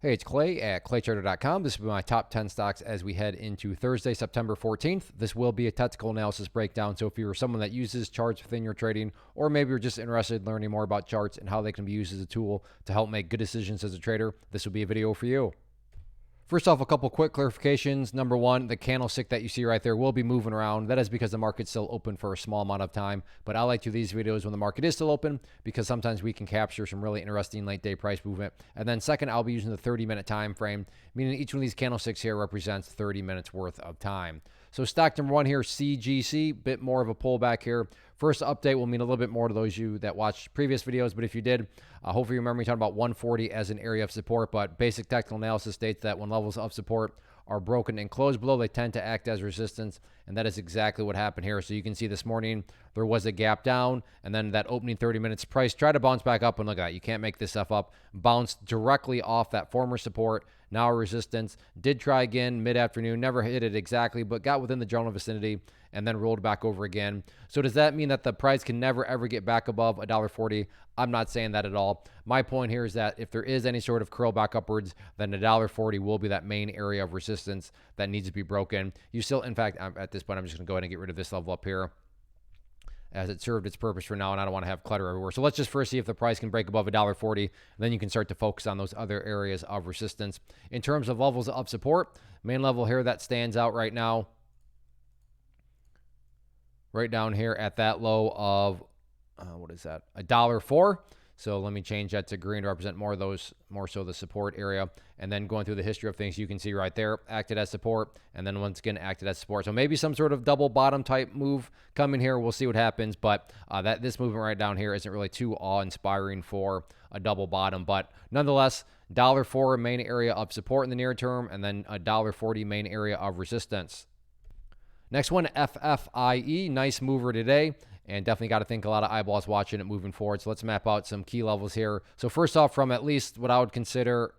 Hey, it's Clay at claytrader.com. This will be my top 10 stocks as we head into Thursday, September 14th. This will be a technical analysis breakdown. So if you're someone that uses charts within your trading, or maybe you're just interested in learning more about charts and how they can be used as a tool to help make good decisions as a trader, this will be a video for you. First off, a couple quick clarifications. Number one, the candlestick that you see right there will be moving around. That is because the market's still open for a small amount of time. But I like to do these videos when the market is still open because sometimes we can capture some really interesting late day price movement. And then second, I'll be using the 30-minute time frame, meaning each one of these candlesticks here represents 30 minutes worth of time. So stock number one here, CGC, bit more of a pullback here. First update will mean a little bit more to those of you that watched previous videos, but if you did, hopefully you remember me talking about 140 as an area of support, but basic technical analysis states that when levels of support are broken and closed below, they tend to act as resistance, and that is exactly what happened here. So you can see this morning there was a gap down, and then that opening 30 minutes price tried to bounce back up, and look at that, you can't make this stuff up, bounced directly off that former support, now resistance, did try again mid-afternoon, never hit it exactly, but got within the general vicinity, and then rolled back over again. So does that mean that the price can never ever get back above $1.40? I'm not saying that at all. My point here is that if there is any sort of curl back upwards, then $1.40 will be that main area of resistance that needs to be broken. You still, in fact, at this point, I'm just going to go ahead and get rid of this level up here, as it served its purpose for now, and I don't want to have clutter everywhere. So let's just first see if the price can break above $1.40, and then you can start to focus on those other areas of resistance. In terms of levels of support, main level here that stands out right now, right down here at that low of, what is that, $1.04. So let me change that to green to represent more so the support area. And then going through the history of things, you can see right there, acted as support, and then once again, acted as support. So maybe some sort of double bottom type move coming here. We'll see what happens, but this movement right down here isn't really too awe-inspiring for a double bottom. But nonetheless, $1.04 main area of support in the near term, and then $1.40 main area of resistance. Next one, FFIE, nice mover today, and definitely got to think a lot of eyeballs watching it moving forward. So let's map out some key levels here. So first off, from at least what I would consider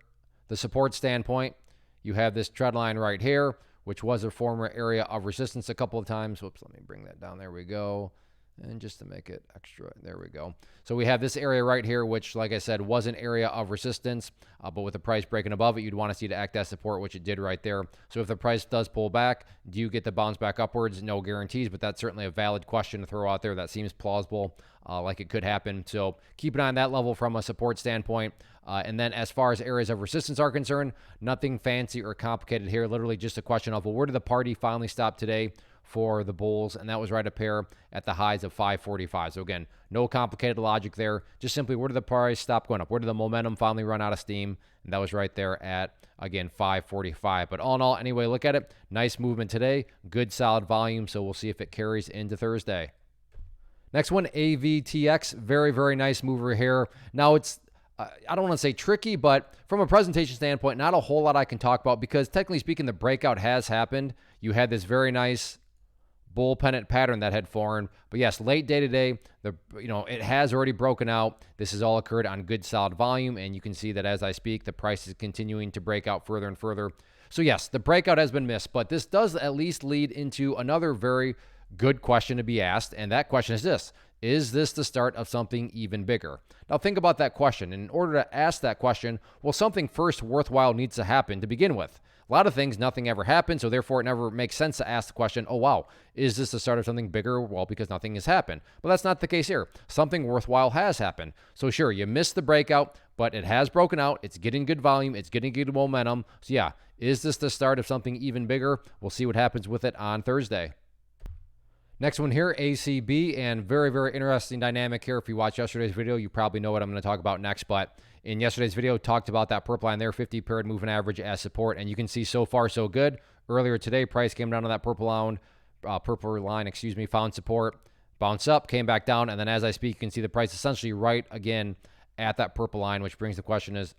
the support standpoint, you have this trend line right here, which was a former area of resistance a couple of times. Whoops, let me bring that down. There we go. And just to make it extra, there we go. So we have this area right here, which, like I said, was an area of resistance, but with the price breaking above it, you'd want to see it act as support, which it did right there. So if the price does pull back, do you get the bounce back upwards? No guarantees, but that's certainly a valid question to throw out there. That seems plausible, like it could happen. So keep an eye on that level from a support standpoint. And then as far as areas of resistance are concerned, nothing fancy or complicated here. Literally just a question of, well, where did the party finally stop today for the bulls? And that was right up here at the highs of 545. So again, no complicated logic there. Just simply, where did the price stop going up? Where did the momentum finally run out of steam? And that was right there at, again, 545. But all in all, anyway, look at it. Nice movement today. Good solid volume. So we'll see if it carries into Thursday. Next one, AVTX. Very, very nice mover here. Now it's, I don't want to say tricky, but from a presentation standpoint, not a whole lot I can talk about because technically speaking, the breakout has happened. You had this very nice bull pennant pattern that had formed, but yes, late day today, it has already broken out. This has all occurred on good solid volume, and you can see that as I speak, the price is continuing to break out further and further. So yes, the breakout has been missed, but this does at least lead into another very good question to be asked, and that question is this: is this the start of something even bigger? Now think about that question. In order to ask that question, well, something first worthwhile needs to happen to begin with. A lot of things, nothing ever happened, so therefore it never makes sense to ask the question, oh wow, is this the start of something bigger? Well, because nothing has happened. But that's not the case here. Something worthwhile has happened. So sure, you missed the breakout, but it has broken out. It's getting good volume. It's getting good momentum. So yeah, is this the start of something even bigger? We'll see what happens with it on Thursday. Next one here, ACB, and very, very interesting dynamic here. If you watched yesterday's video, you probably know what I'm going to talk about next, but in yesterday's video, talked about that purple line there, 50 paired moving average as support, and you can see so far so good. Earlier today, price came down to that purple line, found support, bounced up, came back down, and then as I speak, you can see the price essentially right again at that purple line, which brings the question is,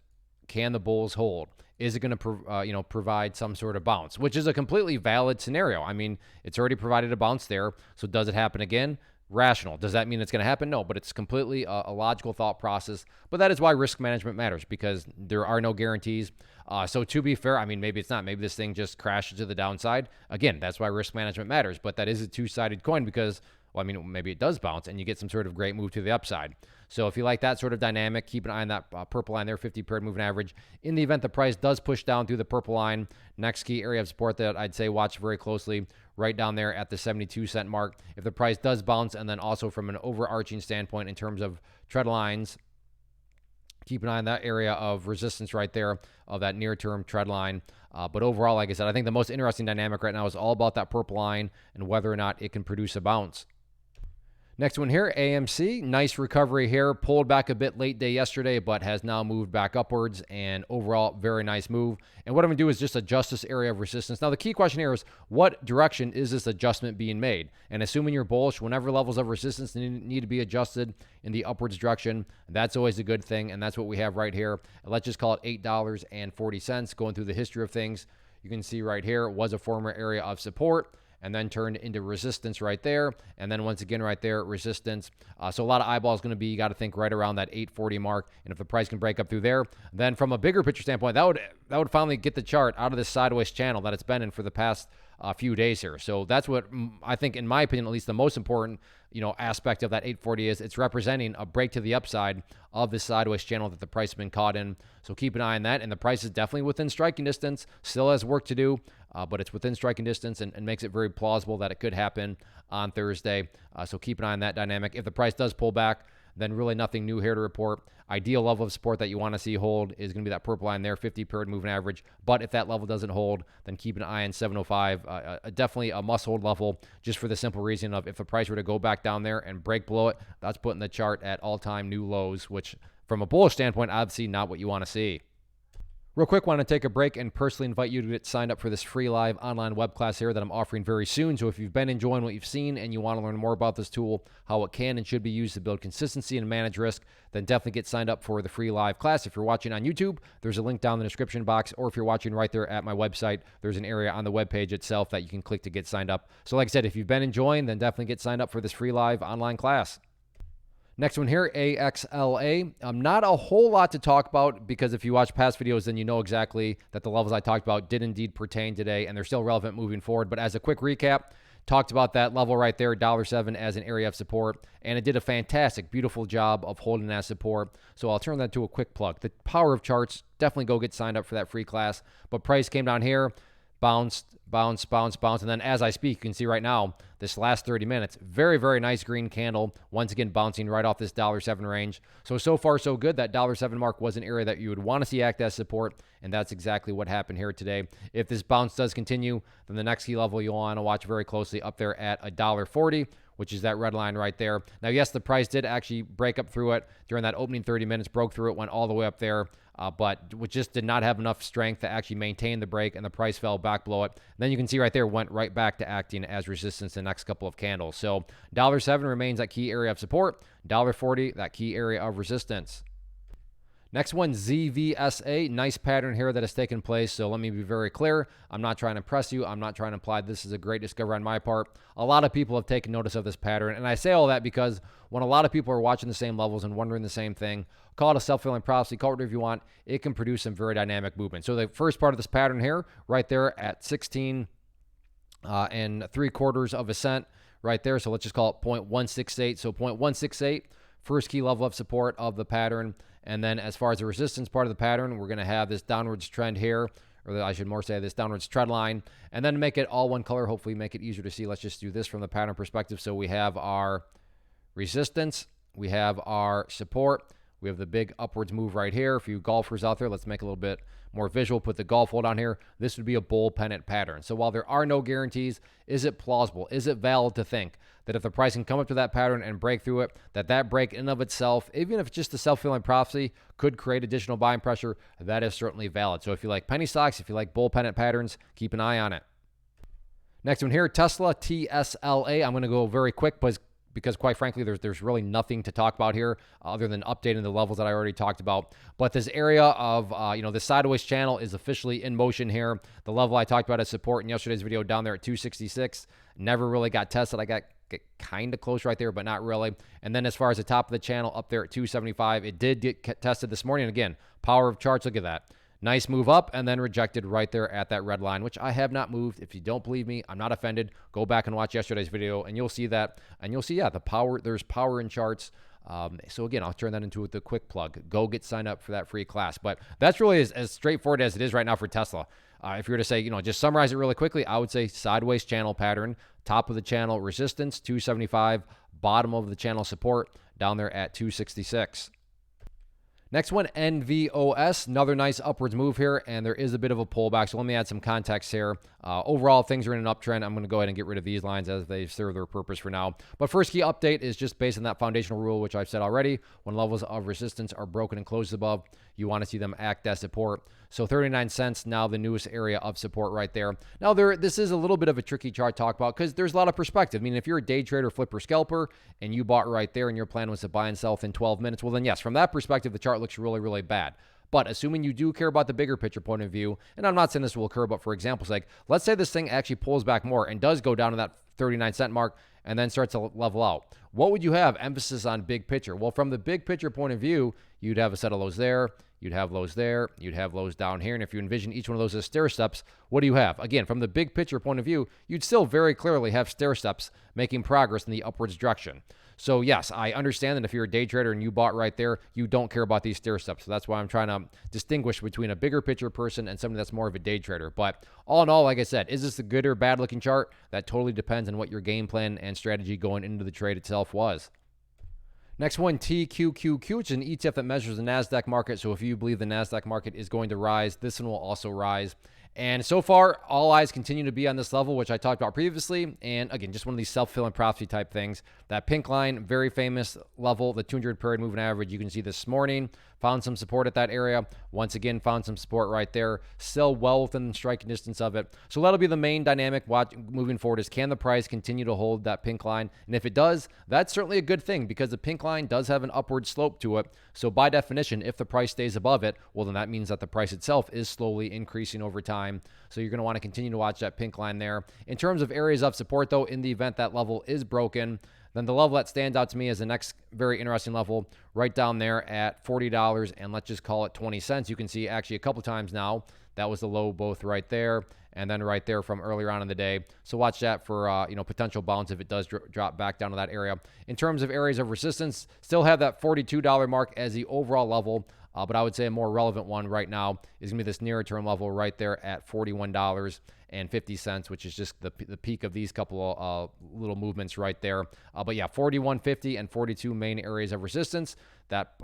can the bulls hold? Is it going to provide some sort of bounce, which is a completely valid scenario. I mean, it's already provided a bounce there. So does it happen again? Rational. Does that mean it's going to happen? No, but it's completely a logical thought process. But that is why risk management matters, because there are no guarantees. So to be fair, I mean, maybe it's not. Maybe this thing just crashes to the downside. Again, that's why risk management matters. But that is a two-sided coin because, well, I mean, maybe it does bounce and you get some sort of great move to the upside. So if you like that sort of dynamic, keep an eye on that purple line there, 50-period moving average. In the event the price does push down through the purple line, next key area of support that I'd say watch very closely, right down there at the 72-cent mark. If the price does bounce, and then also from an overarching standpoint in terms of trend lines, keep an eye on that area of resistance right there of that near-term trend line. But overall, like I said, I think the most interesting dynamic right now is all about that purple line and whether or not it can produce a bounce. Next one here, AMC. Nice recovery here. Pulled back a bit late day yesterday, but has now moved back upwards. And overall, very nice move. And what I'm going to do is just adjust this area of resistance. Now, the key question here is, what direction is this adjustment being made? And assuming you're bullish, whenever levels of resistance need to be adjusted in the upwards direction, that's always a good thing. And that's what we have right here. And let's just call it $8.40. Going through the history of things, you can see right here, it was a former area of support, and then turned into resistance right there. And then once again right there, resistance. So a lot of eyeballs going to be, you got to think right around that 840 mark. And if the price can break up through there, then from a bigger picture standpoint, that would finally get the chart out of this sideways channel that it's been in for the past few days here. So that's what I think, in my opinion, at least the most important, aspect of that 840 is it's representing a break to the upside of this sideways channel that the price has been caught in. So keep an eye on that. And the price is definitely within striking distance, still has work to do, but it's within striking distance and makes it very plausible that it could happen on Thursday. So keep an eye on that dynamic. If the price does pull back, then really nothing new here to report. Ideal level of support that you want to see hold is going to be that purple line there, 50-period moving average. But if that level doesn't hold, then keep an eye on 705. Definitely a must-hold level, just for the simple reason of if the price were to go back down there and break below it, that's putting the chart at all-time new lows, which from a bullish standpoint, obviously not what you want to see. Real quick, want to take a break and personally invite you to get signed up for this free live online web class here that I'm offering very soon. So if you've been enjoying what you've seen and you want to learn more about this tool, how it can and should be used to build consistency and manage risk, then definitely get signed up for the free live class. If you're watching on YouTube, there's a link down in the description box, or if you're watching right there at my website, there's an area on the web page itself that you can click to get signed up. So like I said, if you've been enjoying, then definitely get signed up for this free live online class. Next one here, AXLA. Not a whole lot to talk about, because if you watch past videos, then you know exactly that the levels I talked about did indeed pertain today, and they're still relevant moving forward. But as a quick recap, talked about that level right there, $7 as an area of support, and it did a fantastic, beautiful job of holding that support. So I'll turn that to a quick plug. The power of charts, definitely go get signed up for that free class. But price came down here, bounced, and then as I speak, you can see right now, this last 30 minutes, very, very nice green candle, once again bouncing right off this $7 range. So far so good. That $7 mark was an area that you would want to see act as support, and that's exactly what happened here today. If this bounce does continue, then the next key level you'll want to watch very closely up there at $1.40, which is that red line right there. Now, yes, the price did actually break up through it during that opening 30 minutes, broke through it, went all the way up there, but just did not have enough strength to actually maintain the break, and the price fell back below it. And then you can see right there, went right back to acting as resistance the next couple of candles. So $7 remains that key area of support, $40, that key area of resistance. Next one, ZVSA. Nice pattern here that has taken place. So let me be very clear. I'm not trying to impress you. I'm not trying to imply this is a great discovery on my part. A lot of people have taken notice of this pattern. And I say all that because when a lot of people are watching the same levels and wondering the same thing, call it a self-fulfilling prophecy, call it whatever you want, it can produce some very dynamic movement. So the first part of this pattern here, right there at 16 3/4 cent right there. So let's just call it 0.168. So 0.168, first key level of support of the pattern. And then as far as the resistance part of the pattern, we're going to have this downwards trend here, or I should more say this downwards trend line. And then to make it all one color, hopefully make it easier to see, let's just do this from the pattern perspective. So we have our resistance, we have our support, we have the big upwards move right here. For you golfers out there, let's make it a little bit more visual. Put the golf hold on here. This would be a bull pennant pattern. So while there are no guarantees, is it plausible? Is it valid to think that if the price can come up to that pattern and break through it, that break in and of itself, even if it's just a self-fulfilling prophecy, could create additional buying pressure? That is certainly valid. So if you like penny stocks, if you like bull pennant patterns, keep an eye on it. Next one here, Tesla, TSLA. I'm going to go very quick because quite frankly, there's really nothing to talk about here other than updating the levels that I already talked about. But this area of, the sideways channel is officially in motion here. The level I talked about as support in yesterday's video down there at 266 never really got tested. I got kind of close right there, but not really. And then as far as the top of the channel up there at 275, it did get tested this morning. Again, power of charts, look at that. Nice move up and then rejected right there at that red line, which I have not moved. If you don't believe me, I'm not offended. Go back and watch yesterday's video and you'll see that. And you'll see, yeah, the power, there's power in charts. So again, I'll turn that into the quick plug. Go get signed up for that free class. But that's really as straightforward as it is right now for Tesla. If you were to say, just summarize it really quickly, I would say sideways channel pattern, top of the channel resistance, 275, bottom of the channel support down there at 266. Next one, NVOS, another nice upwards move here, and there is a bit of a pullback, so let me add some context here. Overall, things are in an uptrend. I'm going to go ahead and get rid of these lines as they serve their purpose for now. But first key update is just based on that foundational rule, which I've said already. When levels of resistance are broken and closed above, you want to see them act as support. So 39 cents, now the newest area of support right there. Now, this is a little bit of a tricky chart to talk about because there's a lot of perspective. I mean, if you're a day trader, flipper, scalper, and you bought right there and your plan was to buy and sell within 12 minutes, well, then yes, from that perspective, the chart looks really, really bad. But assuming you do care about the bigger picture point of view, and I'm not saying this will occur, but for example's sake, let's say this thing actually pulls back more and does go down to that 39 cent mark and then starts to level out. What would you have? Emphasis on big picture. Well, from the big picture point of view, you'd have a set of lows there, you'd have lows there, you'd have lows down here, and if you envision each one of those as stair steps, what do you have? Again, from the big picture point of view, you'd still very clearly have stair steps making progress in the upwards direction. So yes, I understand that if you're a day trader and you bought right there, you don't care about these stair steps. So that's why I'm trying to distinguish between a bigger picture person and somebody that's more of a day trader. But all in all, like I said, is this a good or bad looking chart? That totally depends on what your game plan and strategy going into the trade itself was. Next one, TQQQ, which is an ETF that measures the NASDAQ market. So if you believe the NASDAQ market is going to rise, this one will also rise. And so far, all eyes continue to be on this level, which I talked about previously. And again, just one of these self-fulfilling prophecy type things. That pink line, very famous level, the 200 period moving average. You can see this morning, found some support at that area. Once again, found some support right there. Still well within striking distance of it. So that'll be the main dynamic moving forward is can the price continue to hold that pink line? And if it does, that's certainly a good thing because the pink line does have an upward slope to it. So by definition, if the price stays above it, well, then that means that the price itself is slowly increasing over time. So you're going to want to continue to watch that pink line there. In terms of areas of support, though, in the event that level is broken, then the level that stands out to me as the next very interesting level right down there at $40, and let's just call it 20 cents. You can see actually a couple times now that was the low both right there and then right there from earlier on in the day. So watch that for potential bounce if it does drop back down to that area. In terms of areas of resistance, still have that $42 mark as the overall level. But I would say a more relevant one right now is going to be this nearer term level right there at $41.50, which is just the peak of these couple of little movements right there. But yeah, 41.50 and 42 main areas of resistance. That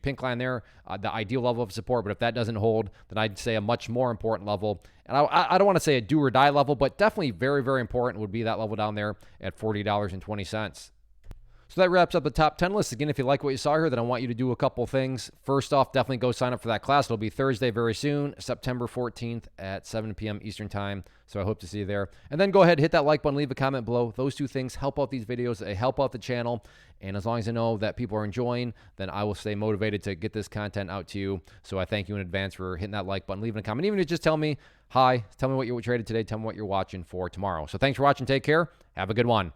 pink line there, the ideal level of support. But if that doesn't hold, then I'd say a much more important level. And I don't want to say a do or die level, but definitely very, very important would be that level down there at $40.20. So that wraps up the top 10 list. Again, if you like what you saw here, then I want you to do a couple things. First off, definitely go sign up for that class. It'll be Thursday very soon, September 14th at 7 p.m. Eastern time. So I hope to see you there. And then go ahead, hit that like button, leave a comment below. Those two things help out these videos. They help out the channel. And as long as I know that people are enjoying, then I will stay motivated to get this content out to you. So I thank you in advance for hitting that like button, leaving a comment. Even if you just tell me, hi, tell me what you traded today, tell me what you're watching for tomorrow. So thanks for watching. Take care. Have a good one.